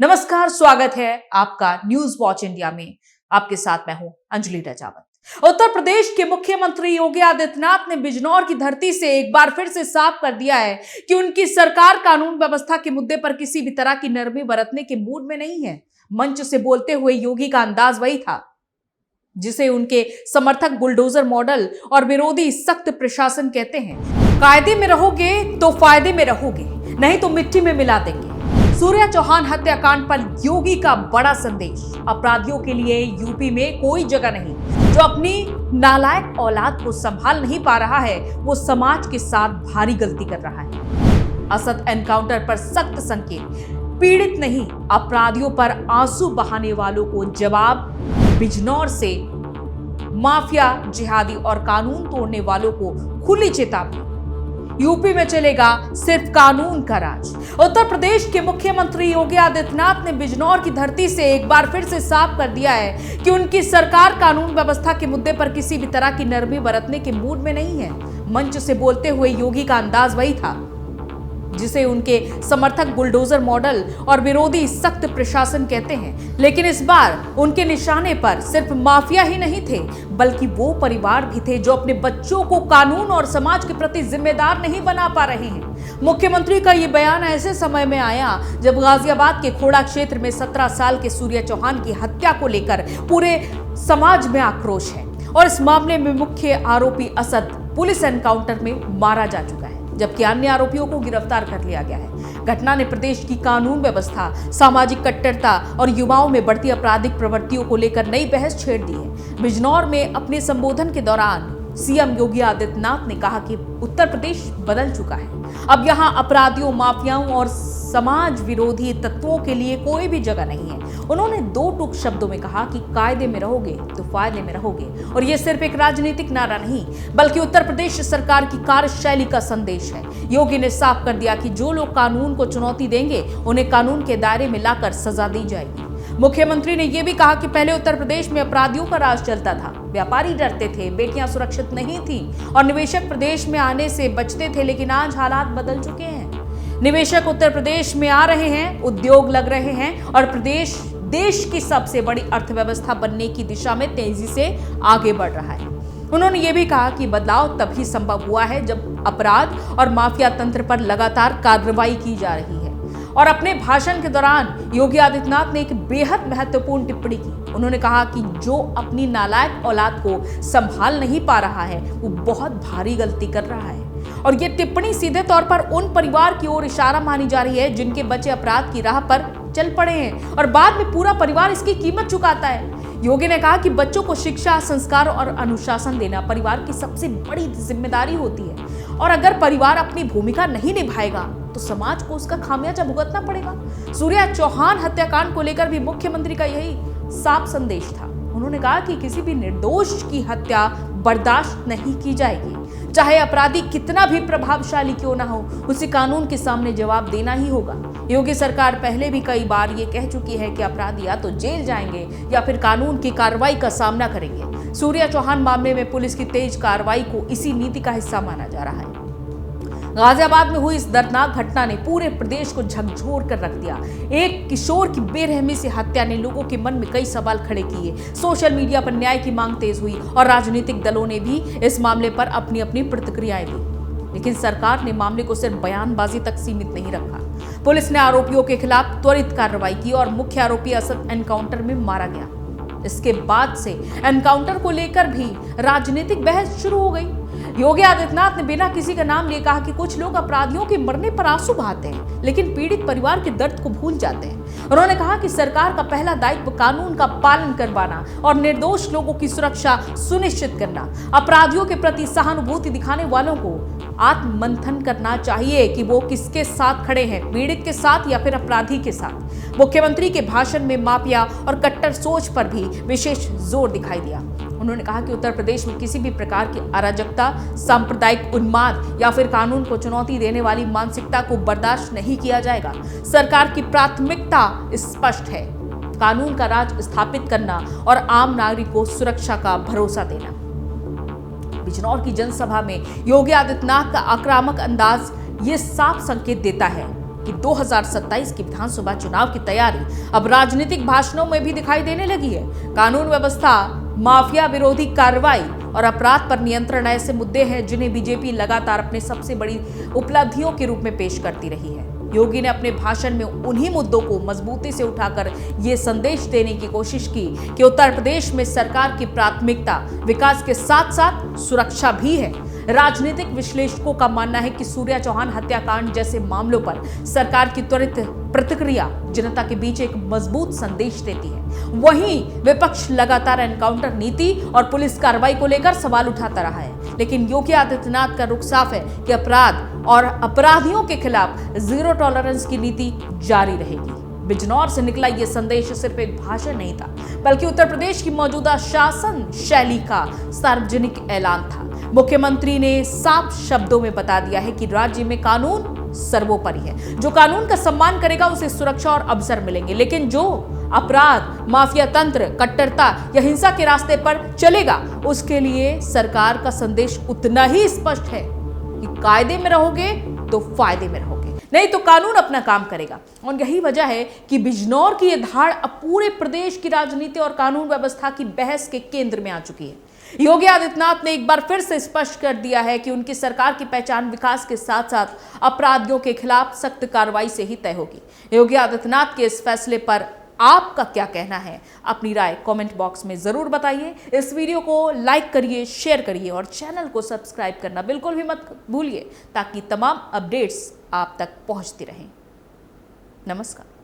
नमस्कार, स्वागत है आपका न्यूज वॉच इंडिया में। आपके साथ मैं हूं अंजलि रजावत। उत्तर प्रदेश के मुख्यमंत्री योगी आदित्यनाथ ने बिजनौर की धरती से एक बार फिर से साफ कर दिया है कि उनकी सरकार कानून व्यवस्था के मुद्दे पर किसी भी तरह की नरमी बरतने के मूड में नहीं है। मंच से बोलते हुए योगी का अंदाज वही था जिसे उनके समर्थक बुलडोजर मॉडल और विरोधी सख्त प्रशासन कहते हैं। कायदे में रहोगे तो फायदे में रहोगे, नहीं तो मिट्टी में मिला देंगे। सूर्या चौहान हत्याकांड पर योगी का बड़ा संदेश। अपराधियों के लिए यूपी में कोई जगह नहीं। जो अपनी नालायक औलाद को संभाल नहीं पा रहा है वो समाज के साथ भारी गलती कर रहा है। असद एनकाउंटर पर सख्त संकेत। पीड़ित नहीं, अपराधियों पर आंसू बहाने वालों को जवाब। बिजनौर से माफिया, जिहादी और कानून तोड़ने वालों को खुली चेतावनी। यूपी में चलेगा सिर्फ कानून का राज। उत्तर प्रदेश के मुख्यमंत्री योगी आदित्यनाथ ने बिजनौर की धरती से एक बार फिर से साफ कर दिया है कि उनकी सरकार कानून व्यवस्था के मुद्दे पर किसी भी तरह की नरमी बरतने के मूड में नहीं है। मंच से बोलते हुए योगी का अंदाज वही था जिसे उनके समर्थक बुलडोजर मॉडल और विरोधी सख्त प्रशासन कहते हैं। लेकिन इस बार उनके निशाने पर सिर्फ माफिया ही नहीं थे, बल्कि वो परिवार भी थे जो अपने बच्चों को कानून और समाज के प्रति जिम्मेदार नहीं बना पा रहे हैं। मुख्यमंत्री का ये बयान ऐसे समय में आया जब गाजियाबाद के खोड़ा क्षेत्र में 17 साल के सूर्या चौहान की हत्या को लेकर पूरे समाज में आक्रोश है और इस मामले में मुख्य आरोपी असद पुलिस एनकाउंटर में मारा जा चुका है, जबकि अन्य आरोपियों को गिरफ्तार कर लिया गया है। घटना ने प्रदेश की कानून व्यवस्था, सामाजिक कट्टरता और युवाओं में बढ़ती आपराधिक प्रवृत्तियों को लेकर नई बहस छेड़ दी है। बिजनौर में अपने संबोधन के दौरान सीएम योगी आदित्यनाथ ने कहा कि उत्तर प्रदेश बदल चुका है। अब यहाँ अपराधियों, माफियाओं और समाज विरोधी तत्वों के लिए कोई भी जगह नहीं है। उन्होंने दो टूक शब्दों में कहा कि कायदे में रहोगे तो फायदे में रहोगे, और ये सिर्फ एक राजनीतिक नारा नहीं बल्कि उत्तर प्रदेश सरकार की कार्यशैली का संदेश है। योगी ने साफ कर दिया कि जो लोग कानून को चुनौती देंगे उन्हें कानून के दायरे में लाकर सजा दी जाएगी। मुख्यमंत्री ने यह भी कहा कि पहले उत्तर प्रदेश में अपराधियों का राज चलता था, व्यापारी डरते थे, बेटियां सुरक्षित नहीं थी और निवेशक प्रदेश में आने से बचते थे, लेकिन आज हालात बदल चुके हैं। निवेशक उत्तर प्रदेश में आ रहे हैं, उद्योग लग रहे हैं और प्रदेश देश की सबसे बड़ी अर्थव्यवस्था बनने की दिशा में तेजी से आगे बढ़ रहा है। उन्होंने ये भी कहा कि बदलाव तभी संभव हुआ है जब अपराध और माफिया तंत्र पर लगातार कार्रवाई की जा रही है। और अपने भाषण के दौरान योगी आदित्यनाथ ने एक बेहद महत्वपूर्ण टिप्पणी की। उन्होंने कहा कि जो अपनी नालायक औलाद को संभाल नहीं पा रहा है वो बहुत भारी गलती कर रहा है। और ये टिप्पणी सीधे तौर पर उन परिवार की ओर इशारा मानी जा रही है जिनके बच्चे अपराध की राह पर चल पड़े हैं और बाद में पूरा परिवार इसकी कीमत चुकाता है। योगी ने कहा कि बच्चों को शिक्षा, संस्कार और अनुशासन देना परिवार की सबसे बड़ी जिम्मेदारी होती है और अगर परिवार अपनी भूमिका नहीं निभाएगा तो समाज को उसका खामियाजा भुगतना पड़ेगा। सूर्या चौहान हत्याकांड को लेकर भी मुख्यमंत्री का यही साफ संदेश था। उन्होंने कहा कि किसी भी निर्दोष की हत्या बर्दाश्त नहीं की जाएगी, चाहे अपराधी कितना भी प्रभावशाली क्यों ना हो, उसे कानून के सामने जवाब देना ही होगा। योगी सरकार पहले भी कई बार ये कह चुकी है कि अपराधी या तो जेल जाएंगे या फिर कानून की कार्रवाई का सामना करेंगे। सूर्या चौहान मामले में पुलिस की तेज कार्रवाई को इसी नीति का हिस्सा माना जा रहा है। गाजियाबाद में हुई इस दर्दनाक घटना ने पूरे प्रदेश को झकझोर कर रख दिया। एक किशोर की बेरहमी से हत्या ने लोगों के मन में कई सवाल खड़े किए। सोशल मीडिया पर न्याय की मांग तेज हुई और राजनीतिक दलों ने भी इस मामले पर अपनी अपनी प्रतिक्रियाएं दी। लेकिन सरकार ने मामले को सिर्फ बयानबाजी तक सीमित नहीं रखा। पुलिस ने आरोपियों के खिलाफ त्वरित कार्रवाई की और मुख्य आरोपी असद एनकाउंटर में मारा गया। इसके बाद से एनकाउंटर को लेकर भी राजनीतिक बहस शुरू हो गई। योगी आदित्यनाथ ने बिना किसी का नाम लिए कहा कि कुछ लोग अपराधियों के मरने पर आंसू बहाते हैं लेकिन पीड़ित परिवार के दर्द को भूल जाते हैं। उन्होंने कहा कि सरकार का पहला दायित्व कानून का पालन करवाना और निर्दोष लोगों की सुरक्षा सुनिश्चित करना। अपराधियों के प्रति सहानुभूति दिखाने वालों को आत्ममंथन करना चाहिए कि वो किसके साथ खड़े हैं, पीड़ित के साथ या फिर अपराधी के साथ। मुख्यमंत्री के भाषण में माफिया और कट्टर सोच पर भी विशेष जोर दिखाई दिया। उन्होंने कहा कि उत्तर प्रदेश में किसी भी प्रकार की अराजकता, सांप्रदायिक उन्माद या फिर कानून को चुनौती देने वाली मानसिकता को बर्दाश्त नहीं किया जाएगा। सरकार की प्राथमिकता स्पष्ट है, कानून का राज स्थापित करना और आम नागरिक को सुरक्षा का भरोसा देना। बिजनौर की जनसभा में योगी आदित्यनाथ का आक्रामक अंदाज ये साफ संकेत देता है कि 2027 की विधानसभा चुनाव की तैयारी अब राजनीतिक भाषणों में भी दिखाई देने लगी है। कानून व्यवस्था, माफिया विरोधी कार्रवाई और अपराध पर नियंत्रण ऐसे मुद्दे हैं जिन्हें बीजेपी लगातार अपने सबसे बड़ी उपलब्धियों के रूप में पेश करती रही है। योगी ने अपने भाषण में उन्हीं मुद्दों को मजबूती से उठाकर ये संदेश देने की कोशिश की कि उत्तर प्रदेश में सरकार की प्राथमिकता विकास के साथ साथ सुरक्षा भी है। राजनीतिक विश्लेषकों का मानना है कि सूर्या चौहान हत्याकांड जैसे मामलों पर सरकार की त्वरित प्रतिक्रिया जनता के बीच एक मजबूत संदेश देती है। वहीं विपक्ष लगातार एनकाउंटर नीति और पुलिस कार्रवाई को लेकर सवाल उठाता रहा है, लेकिन योगी आदित्यनाथ का रुख साफ है कि अपराध और अपराधियों के खिलाफ जीरो टॉलरेंस की नीति जारी रहेगी। बिजनौर से निकला यह संदेश सिर्फ एक भाषण नहीं था, बल्कि उत्तर प्रदेश की मौजूदा शासन शैली का सार्वजनिक ऐलान था। मुख्यमंत्री ने साफ शब्दों में बता दिया है कि राज्य में कानून सर्वोपरि है। जो कानून का सम्मान करेगा उसे सुरक्षा और अवसर मिलेंगे, लेकिन जो अपराध, माफिया तंत्र, कट्टरता या हिंसा के रास्ते पर चलेगा उसके लिए सरकार का संदेश उतना ही स्पष्ट है कि कायदे में रहोगे तो फायदे में रहोगे, नहीं तो कानून अपना काम करेगा। और यही वजह है कि बिजनौर की यह धाड़ अब पूरे प्रदेश की राजनीति और कानून व्यवस्था की बहस के केंद्र में आ चुकी है। योगी आदित्यनाथ ने एक बार फिर से स्पष्ट कर दिया है कि उनकी सरकार की पहचान विकास के साथ साथ अपराधियों के खिलाफ सख्त कार्रवाई से ही तय होगी। योगी आदित्यनाथ के इस फैसले पर आपका क्या कहना है? अपनी राय कमेंट बॉक्स में जरूर बताइए। इस वीडियो को लाइक करिए, शेयर करिए और चैनल को सब्सक्राइब करना बिल्कुल भी मत भूलिए ताकि तमाम अपडेट्स आप तक पहुंचती रहें। नमस्कार।